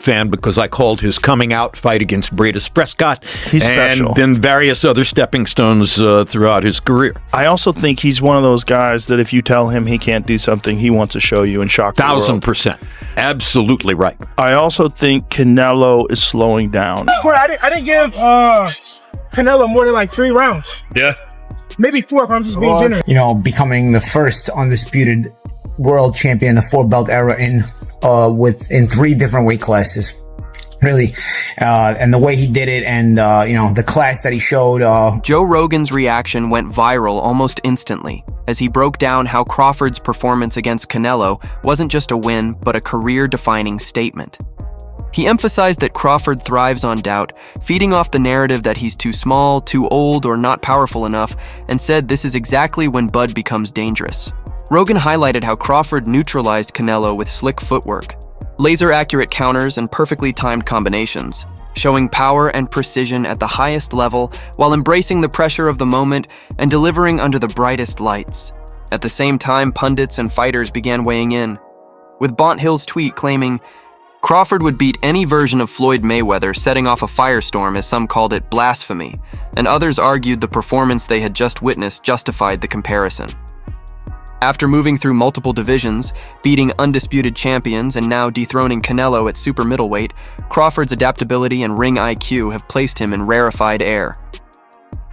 fan because I called his coming out fight against Bradis Prescott. He's special. And then various other stepping stones throughout his career. I also think he's one of those guys that if you tell him he can't do something, he wants to show you and shock the world. 1,000%. Absolutely right. I also think Canelo is slowing down. Boy, I didn't give Canelo more than like 3 rounds. Yeah. Maybe 4 if I'm just being generous. You know, becoming the first undisputed world champion in the 4-belt era in 3 different weight classes. Really, and the way he did it, and you know, the class that he showed. Joe Rogan's reaction went viral almost instantly as he broke down how Crawford's performance against Canelo wasn't just a win, but a career-defining statement. He emphasized that Crawford thrives on doubt, feeding off the narrative that he's too small, too old, or not powerful enough, and said this is exactly when Bud becomes dangerous. Rogan highlighted how Crawford neutralized Canelo with slick footwork, laser-accurate counters, and perfectly timed combinations, showing power and precision at the highest level while embracing the pressure of the moment and delivering under the brightest lights. At the same time, pundits and fighters began weighing in, with Bont Hill's tweet claiming Crawford would beat any version of Floyd Mayweather, setting off a firestorm, as some called it blasphemy, and others argued the performance they had just witnessed justified the comparison. After moving through multiple divisions, beating undisputed champions, and now dethroning Canelo at super middleweight, Crawford's adaptability and ring IQ have placed him in rarefied air.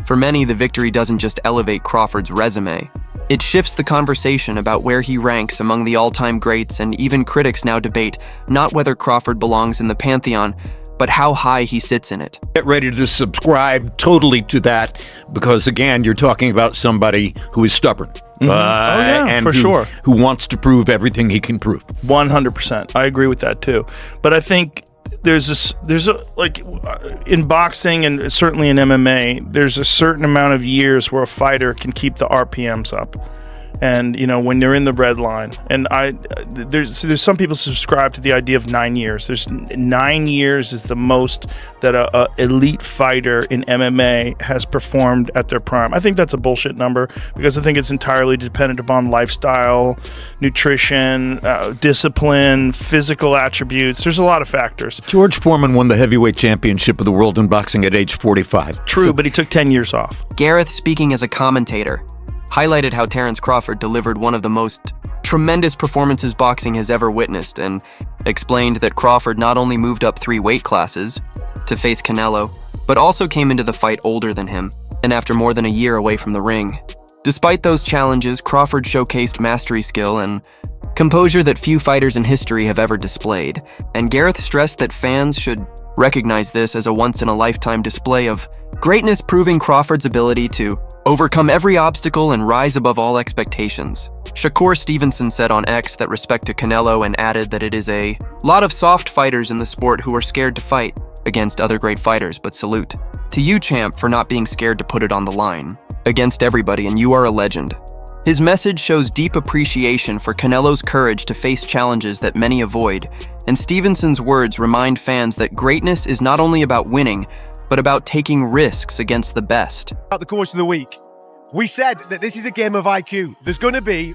For many, the victory doesn't just elevate Crawford's resume. It shifts the conversation about where he ranks among the all-time greats, and even critics now debate not whether Crawford belongs in the pantheon, but how high he sits in it. Get ready to subscribe totally to that because, again, you're talking about somebody who is stubborn. And for sure. Who wants to prove everything he can prove. 100%. I agree with that too. But I think there's like in boxing and certainly in MMA, there's a certain amount of years where a fighter can keep the RPMs up. And, you know, when they're in the red line, and there's some people subscribe to the idea of 9 years. There's 9 years is the most that a elite fighter in MMA has performed at their prime. I think that's a bullshit number because I think it's entirely dependent upon lifestyle, nutrition, discipline, physical attributes. There's a lot of factors. George Foreman won the heavyweight championship of the world in boxing at age 45. True, but he took 10 years off. Gareth, speaking as a commentator, highlighted how Terence Crawford delivered one of the most tremendous performances boxing has ever witnessed, and explained that Crawford not only moved up 3 weight classes to face Canelo, but also came into the fight older than him, and after more than a year away from the ring. Despite those challenges, Crawford showcased mastery skill and composure that few fighters in history have ever displayed, and Gareth stressed that fans should recognize this as a once-in-a-lifetime display of greatness, proving Crawford's ability to overcome every obstacle and rise above all expectations. Shakur Stevenson said on X that respect to Canelo, and added that it is a lot of soft fighters in the sport who are scared to fight against other great fighters, but salute to you, champ, for not being scared to put it on the line against everybody, and you are a legend. His message shows deep appreciation for Canelo's courage to face challenges that many avoid, and Stevenson's words remind fans that greatness is not only about winning, but about taking risks against the best. Throughout the course of the week, we said that this is a game of IQ. There's going to be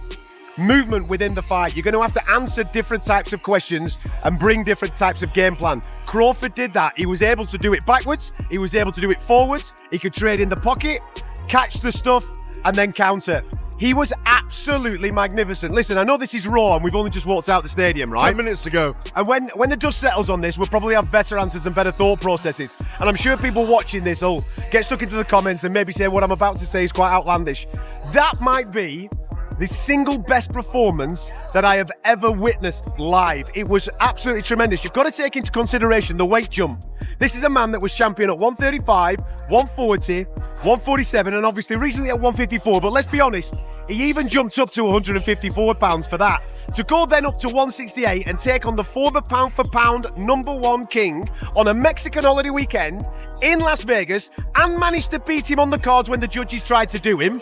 movement within the fight. You're going to have to answer different types of questions and bring different types of game plan. Crawford did that. He was able to do it backwards. He was able to do it forwards. He could trade in the pocket, catch the stuff, and then counter. He was absolutely magnificent. Listen, I know this is raw and we've only just walked out the stadium, right? 10 minutes ago. And when the dust settles on this, we'll probably have better answers and better thought processes. And I'm sure people watching this will get stuck into the comments and maybe say what I'm about to say is quite outlandish. That might be the single best performance that I have ever witnessed live. It was absolutely tremendous. You've got to take into consideration the weight jump. This is a man that was champion at 135, 140, 147, and obviously recently at 154. But let's be honest, he even jumped up to 154 pounds for that. To go then up to 168 and take on the former pound-for-pound #1 king on a Mexican holiday weekend in Las Vegas and managed to beat him on the cards when the judges tried to do him,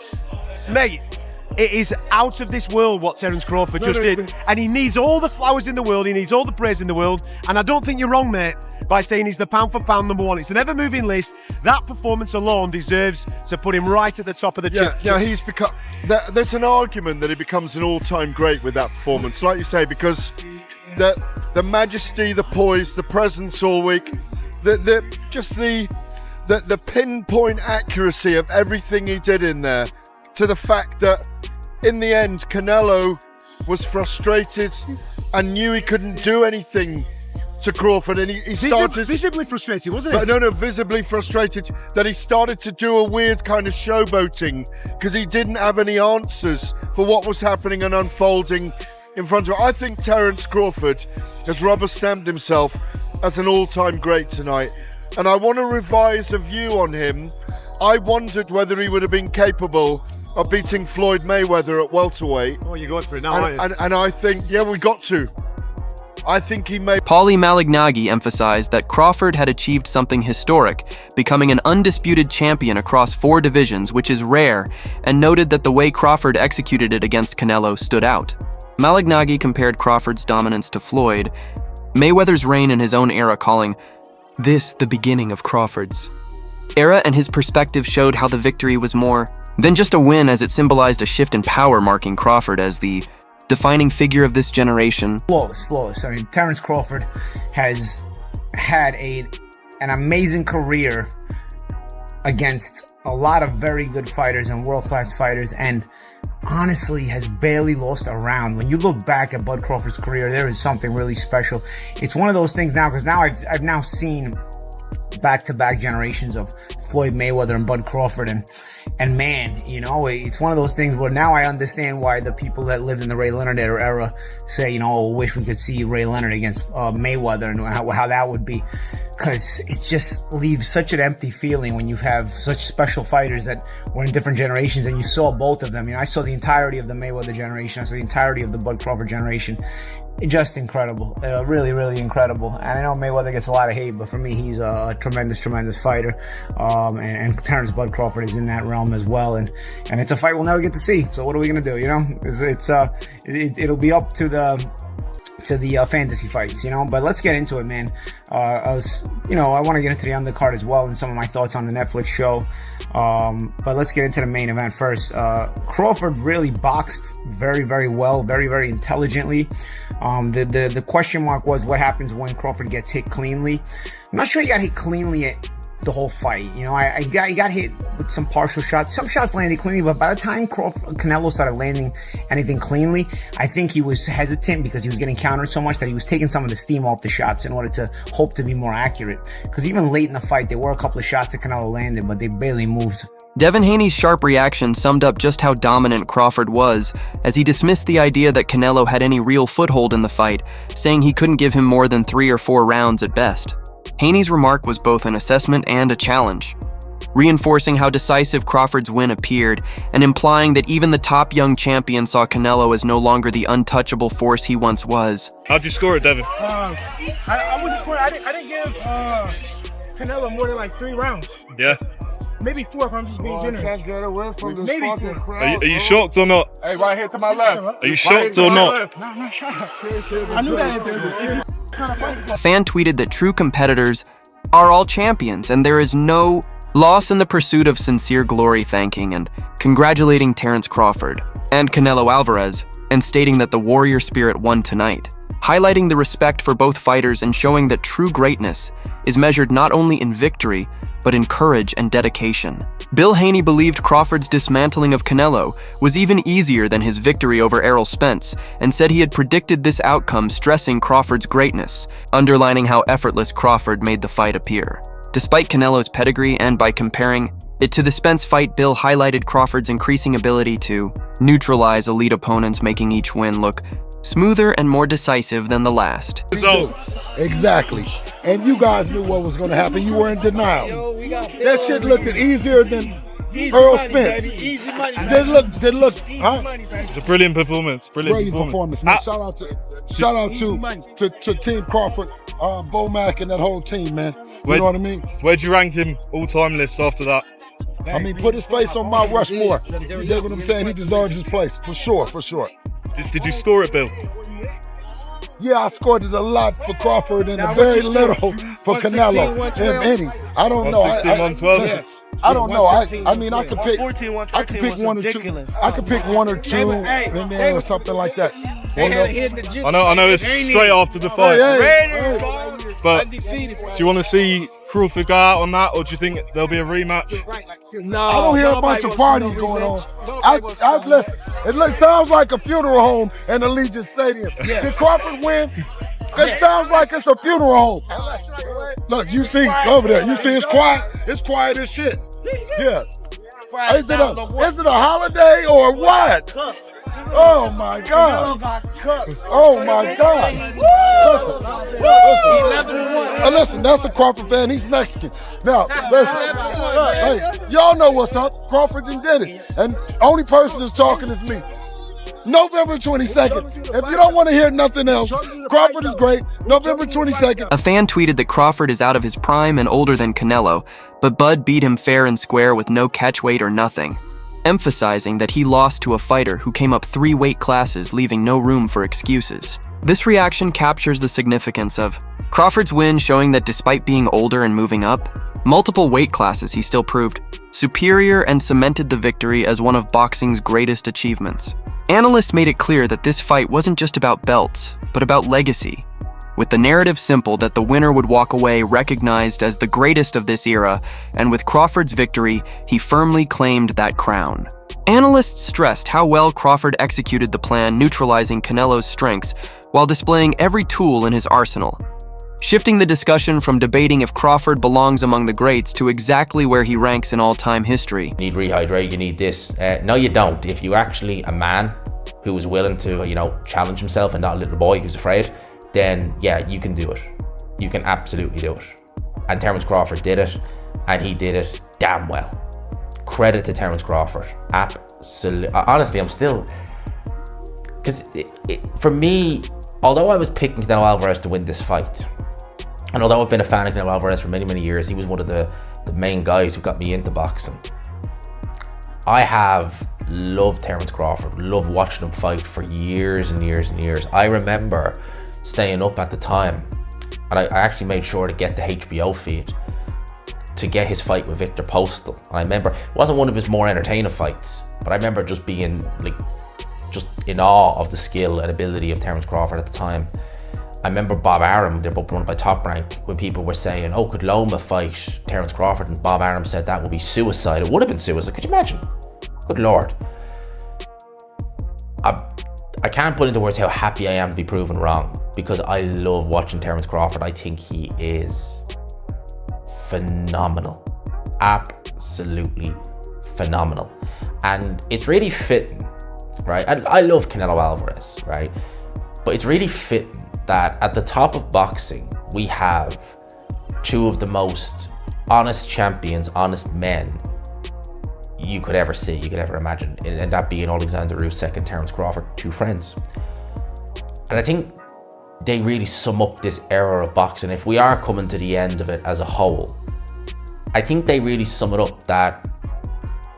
mate, it is out of this world what Terence Crawford just did. And he needs all the flowers in the world. He needs all the praise in the world. And I don't think you're wrong, mate, by saying he's the pound-for-pound #1. It's an ever-moving list. That performance alone deserves to put him right at the top of the chart. Yeah, he's become... There's an argument that he becomes an all-time great with that performance, like you say, because the majesty, the poise, the presence all week, the pinpoint accuracy of everything he did in there, to the fact that in the end Canelo was frustrated and knew he couldn't do anything to Crawford, and he started visibly frustrated, wasn't it? No, visibly frustrated that he started to do a weird kind of showboating because he didn't have any answers for what was happening and unfolding in front of him. I think Terence Crawford has rubber-stamped himself as an all-time great tonight, and I want to revise a view on him. I wondered whether he would have been capable of beating Floyd Mayweather at welterweight. Oh, you're going for it now, aren't you? And I think, yeah, we got to. I think he may. Paulie Malignaggi emphasized that Crawford had achieved something historic, becoming an undisputed champion across 4 divisions, which is rare, and noted that the way Crawford executed it against Canelo stood out. Malignaggi compared Crawford's dominance to Floyd, Mayweather's reign in his own era, calling this the beginning of Crawford's era, and his perspective showed how the victory was more than just a win, as it symbolized a shift in power, marking Crawford as the defining figure of this generation. Flawless. I mean, Terence Crawford has had an amazing career against a lot of very good fighters and world-class fighters, and honestly has barely lost a round. When you look back at Bud Crawford's career, there is something really special. It's one of those things now, because now I've now seen back-to-back generations of Floyd Mayweather and Bud Crawford, and man, you know, it's one of those things where now I understand why the people that lived in the Ray Leonard era say, you know, wish we could see Ray Leonard against Mayweather, and how that would be, because it just leaves such an empty feeling when you have such special fighters that were in different generations, and you saw both of them. You know, I saw the entirety of the Mayweather generation, I saw the entirety of the Bud Crawford generation. Just incredible, really, really incredible. And I know Mayweather gets a lot of hate, but for me, he's a tremendous fighter. And Terence Bud Crawford is in that realm as well. And it's a fight we'll never get to see. So what are we gonna do? You know, it'll be up to the fantasy fights, you know. But let's get into it, man. I want to get into the undercard as well and some of my thoughts on the Netflix show. But let's get into the main event first. Crawford really boxed very, very well, very, very intelligently. The question mark was what happens when Crawford gets hit cleanly. I'm not sure he got hit cleanly at the whole fight. You know, he got hit with some partial shots. Some shots landed cleanly, but by the time Canelo started landing anything cleanly, I think he was hesitant because he was getting countered so much that he was taking some of the steam off the shots in order to hope to be more accurate. Because even late in the fight, there were a couple of shots that Canelo landed, but they barely moved. Devin Haney's sharp reaction summed up just how dominant Crawford was, as he dismissed the idea that Canelo had any real foothold in the fight, saying he couldn't give him more than 3 or 4 rounds at best. Haney's remark was both an assessment and a challenge, reinforcing how decisive Crawford's win appeared and implying that even the top young champion saw Canelo as no longer the untouchable force he once was. How'd you score it, Devin? I wasn't scoring. I didn't give Canelo more than like 3 rounds. Yeah. Maybe 4 if I'm just being generous. Can't get away from this Maybe fucking 4. crowd. Are you shocked or not? Hey, right here to my left. Are you shocked or not? No, I'm not shocked. I knew that. A fan tweeted that true competitors are all champions, and there is no loss in the pursuit of sincere glory, thanking and congratulating Terence Crawford and Canelo Alvarez, and stating that the warrior spirit won tonight, highlighting the respect for both fighters and showing that true greatness is measured not only in victory, but in courage and dedication. Bill Haney believed Crawford's dismantling of Canelo was even easier than his victory over Errol Spence, and said he had predicted this outcome, stressing Crawford's greatness, underlining how effortless Crawford made the fight appear. Despite Canelo's pedigree, and by comparing it to the Spence fight, Bill highlighted Crawford's increasing ability to neutralize elite opponents, making each win look smoother and more decisive than the last. Exactly. And you guys knew what was going to happen. You were in denial. That shit looked easier than Earl Spence. Did it look, huh? It's a brilliant performance. Brilliant performance. Man. Shout out to Team Crawford, Bo Mack, and that whole team, man. You know what I mean? Where'd you rank him all-time list after that? I mean, put his face on Mount Rushmore. You get what I'm saying? He deserves his place, for sure. Did you score it, Bill? Yeah, I scored it a lot for Crawford and a very little for Canelo. If any. I don't know. 116, 112? Yes. I don't know. I mean, I could pick 1 or 2. I could pick 1 or 2 in there or something like that. I know it's straight after the fight. But do you want to see Crawford go out on that, or do you think there'll be a rematch? No, I don't hear a bunch of parties going on. I've listened. It sounds like a funeral home in Allegiant Stadium. Did Crawford win? It sounds like it's a funeral home. Look, you see over there. You see it's quiet. It's quiet as shit. Yeah. Is it a holiday or what? Oh my God! Oh my God! Listen, that's a Crawford fan. He's Mexican. Now, listen. Hey, y'all know what's up. Crawford done did it, and only person that's talking is me. November 22nd. If you don't want to hear nothing else, Crawford is great. November 22nd. A fan tweeted that Crawford is out of his prime and older than Canelo, but Bud beat him fair and square with no catch weight or nothing, emphasizing that he lost to a fighter who came up 3 weight classes, leaving no room for excuses. This reaction captures the significance of Crawford's win, showing that despite being older and moving up multiple weight classes, he still proved superior and cemented the victory as one of boxing's greatest achievements. Analysts made it clear that this fight wasn't just about belts, but about legacy, with the narrative simple that the winner would walk away recognized as the greatest of this era, and with Crawford's victory, he firmly claimed that crown. Analysts stressed how well Crawford executed the plan, neutralizing Canelo's strengths while displaying every tool in his arsenal, shifting the discussion from debating if Crawford belongs among the greats to exactly where he ranks in all-time history. You need rehydrate, you need this. No, you don't. If you're actually a man who is willing to, challenge himself and not a little boy who's afraid, then yeah, you can do it. You can absolutely do it. And Terence Crawford did it, and he did it damn well. Credit to Terence Crawford. Absolutely. Honestly, I'm still, because for me, although I was picking Canelo Alvarez to win this fight, and although I've been a fan of Canelo Alvarez for many, many years, he was one of the main guys who got me into boxing. I have loved Terence Crawford, loved watching him fight for years and years and years. I remember staying up at the time, and I actually made sure to get the HBO feed to get his fight with Victor Postal. And I remember, it wasn't one of his more entertaining fights, but I remember just being just in awe of the skill and ability of Terence Crawford at the time. I remember Bob Arum, they're both run by Top Rank, when people were saying, oh, could Loma fight Terence Crawford? And Bob Arum said that would be suicide. It would have been suicide, could you imagine? Good Lord. I can't put into words how happy I am to be proven wrong, because I love watching Terence Crawford. I think he is phenomenal. Absolutely phenomenal. And it's really fitting, right? And I love Canelo Alvarez, right? But it's really fitting that at the top of boxing, we have 2 of the most honest champions, honest men you could ever see, you could ever imagine. And that being Alexander Usyk and Terence Crawford, 2 friends. And I think they really sum up this era of boxing. If we are coming to the end of it as a whole, I think they really sum it up that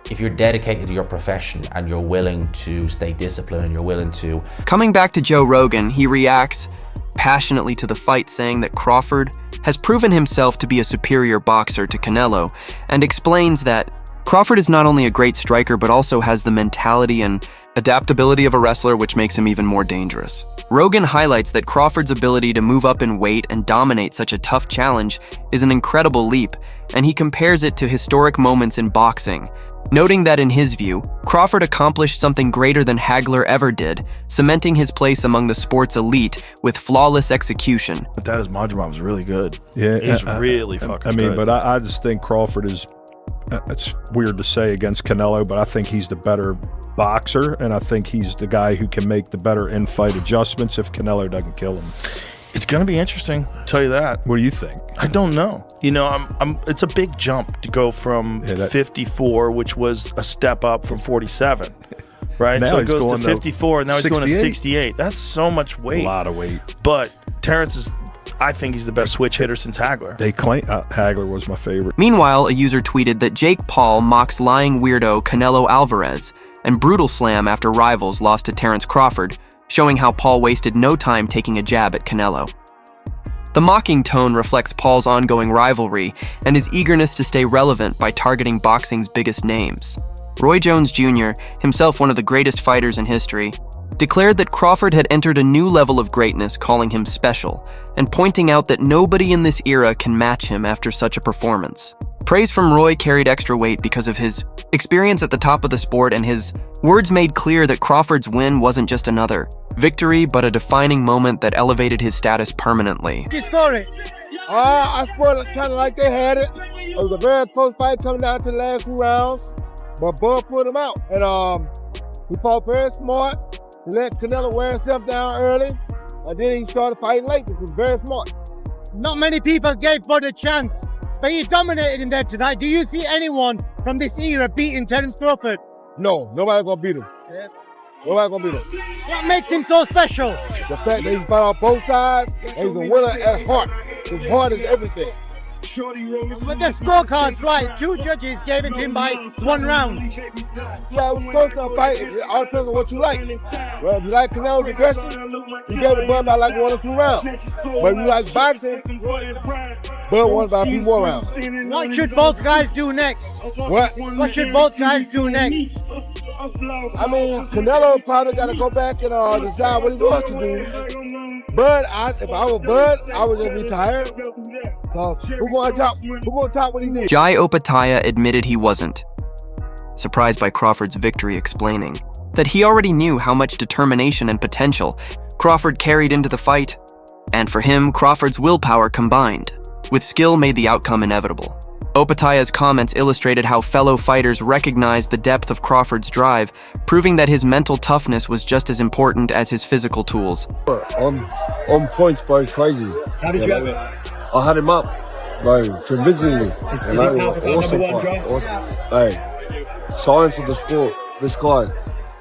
if you're dedicated to your profession and you're willing to stay disciplined and you're willing to... Coming back to Joe Rogan, he reacts passionately to the fight, saying that Crawford has proven himself to be a superior boxer to Canelo, and explains that Crawford is not only a great striker, but also has the mentality and adaptability of a wrestler, which makes him even more dangerous. Rogan highlights that Crawford's ability to move up in weight and dominate such a tough challenge is an incredible leap, and he compares it to historic moments in boxing, noting that in his view, Crawford accomplished something greater than Hagler ever did, cementing his place among the sport's elite with flawless execution. But that is Majumab was really good. Yeah, he's really fucking good. But I just think Crawford is, it's weird to say against Canelo, but I think he's the better boxer, and I think he's the guy who can make the better in-fight adjustments if Canelo doesn't kill him. It's going to be interesting, I'll tell you that. What do you think? I don't know. It's a big jump to go from 54, which was a step up from 47, right? Now so it goes to 54, and now 68? he's going to 68. That's so much weight. A lot of weight. But Terence is, I think he's the best switch hitter since Hagler. They claim Hagler was my favorite. Meanwhile, a user tweeted that Jake Paul mocks lying weirdo Canelo Alvarez and brutal slam after rivals lost to Terence Crawford, showing how Paul wasted no time taking a jab at Canelo. The mocking tone reflects Paul's ongoing rivalry and his eagerness to stay relevant by targeting boxing's biggest names. Roy Jones Jr., himself one of the greatest fighters in history, declared that Crawford had entered a new level of greatness, calling him special, and pointing out that nobody in this era can match him after such a performance. Praise from Roy carried extra weight because of his experience at the top of the sport, and his words made clear that Crawford's win wasn't just another victory, but a defining moment that elevated his status permanently. You scored it. I scored it kind of like they had it. It was a very close fight coming down to the last 2 rounds, but Bud put him out. And he fought very smart. He let Canelo wear himself down early, and then he started fighting late, which was very smart. Not many people gave Bud a chance, but he dominated in there tonight. Do you see anyone from this era beating Terence Crawford? No, nobody gonna beat him. Nobody gonna beat him. What makes him so special? The fact that he's fought on both sides, and he's a winner at heart. His heart is everything. But the scorecards right. 2 judges gave it to him by 1 round. Yeah, it was close to a fight. It all depends on what you like. Well, if you like Canelo's aggression, he gave the Bud by like 1 or 2 rounds. But if you like boxing, Bud won by a few more rounds. What should both guys do next? What should both guys do next? I mean, Canelo probably got to go back and decide what he wants to do. Bud, if I were Bud, I would just retire. Who gonna top what he did? Jai Opataya admitted he wasn't, surprised by Crawford's victory, explaining that he already knew how much determination and potential Crawford carried into the fight, and for him, Crawford's willpower combined with skill made the outcome inevitable. Opataya's comments illustrated how fellow fighters recognized the depth of Crawford's drive, proving that his mental toughness was just as important as his physical tools. On points, bro, crazy. How did you have it? I had him up, bro, convincingly. Is he awesome number 1 draw? Hey, science of the sport. This guy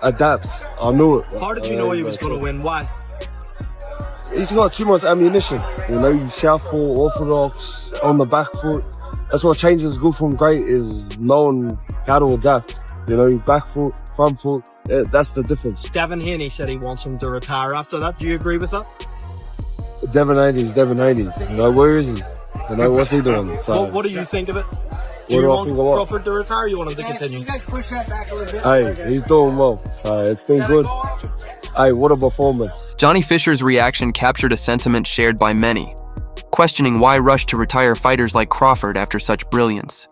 adapts. I knew it. How did you know he was going to win? Why? He's got too much ammunition. You know, he's southpaw, orthodox, on the back foot. That's what changes good from great, is knowing how to adapt. You know, back foot, front foot, that's the difference. Devin Haney said he wants him to retire after that. Do you agree with that? Devin Haney's Devin Haney. You know, where is he? You know, what's he doing? So, what do you think of it? Do you want Crawford to retire, or you want him to continue? You guys push that back a little bit. Hey, he's doing well. So it's been good. Hey, what a performance. Johnny Fisher's reaction captured a sentiment shared by many, questioning why rush to retire fighters like Crawford after such brilliance.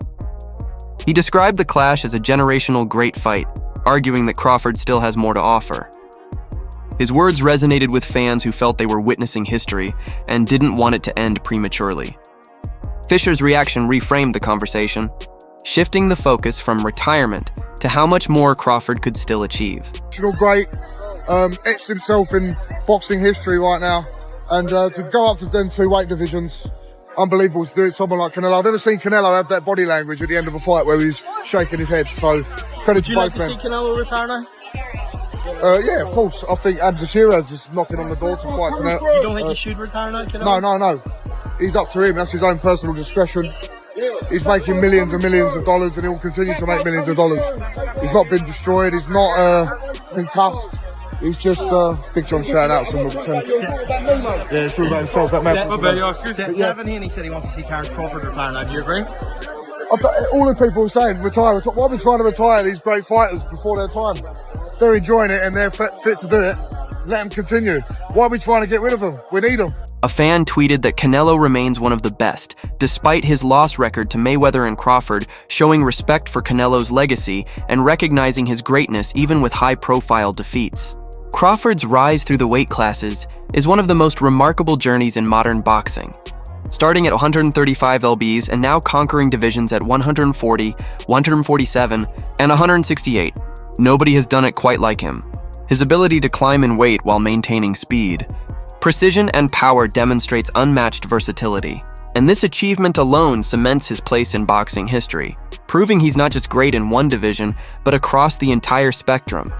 He described the clash as a generational great fight, arguing that Crawford still has more to offer. His words resonated with fans who felt they were witnessing history and didn't want it to end prematurely. Fisher's reaction reframed the conversation, shifting the focus from retirement to how much more Crawford could still achieve. Great, etched himself in boxing history right now. And to go up to them 2 weight divisions, unbelievable to do it. Someone like Canelo. I've never seen Canelo have that body language at the end of a fight where he's shaking his head. So credit to both men. Would you like to see Canelo retire now? Yeah, of course. I think Abdul is knocking on the door to fight Canelo. You don't think he should retire now, Canelo? No. He's up to him. That's his own personal discretion. He's making millions and millions of dollars, and he will continue to make millions of dollars. He's not been destroyed. He's not concussed. He's just Big John shouting out some. Yeah, it's all about himself. That man. Devin Haney said he wants to see Terence Crawford retire now. Do you agree? All the people are saying retire. Why are we trying to retire these great fighters before their time? They're enjoying it and they're fit to do it. Let them continue. Why are we trying to get rid of them? We need them. A fan tweeted that Canelo remains one of the best, despite his loss record to Mayweather and Crawford, showing respect for Canelo's legacy and recognizing his greatness even with high-profile defeats. Crawford's rise through the weight classes is one of the most remarkable journeys in modern boxing. Starting at 135 lbs and now conquering divisions at 140, 147, and 168. Nobody has done it quite like him. His ability to climb in weight while maintaining speed, precision, and power demonstrates unmatched versatility. And this achievement alone cements his place in boxing history, proving he's not just great in one division, but across the entire spectrum.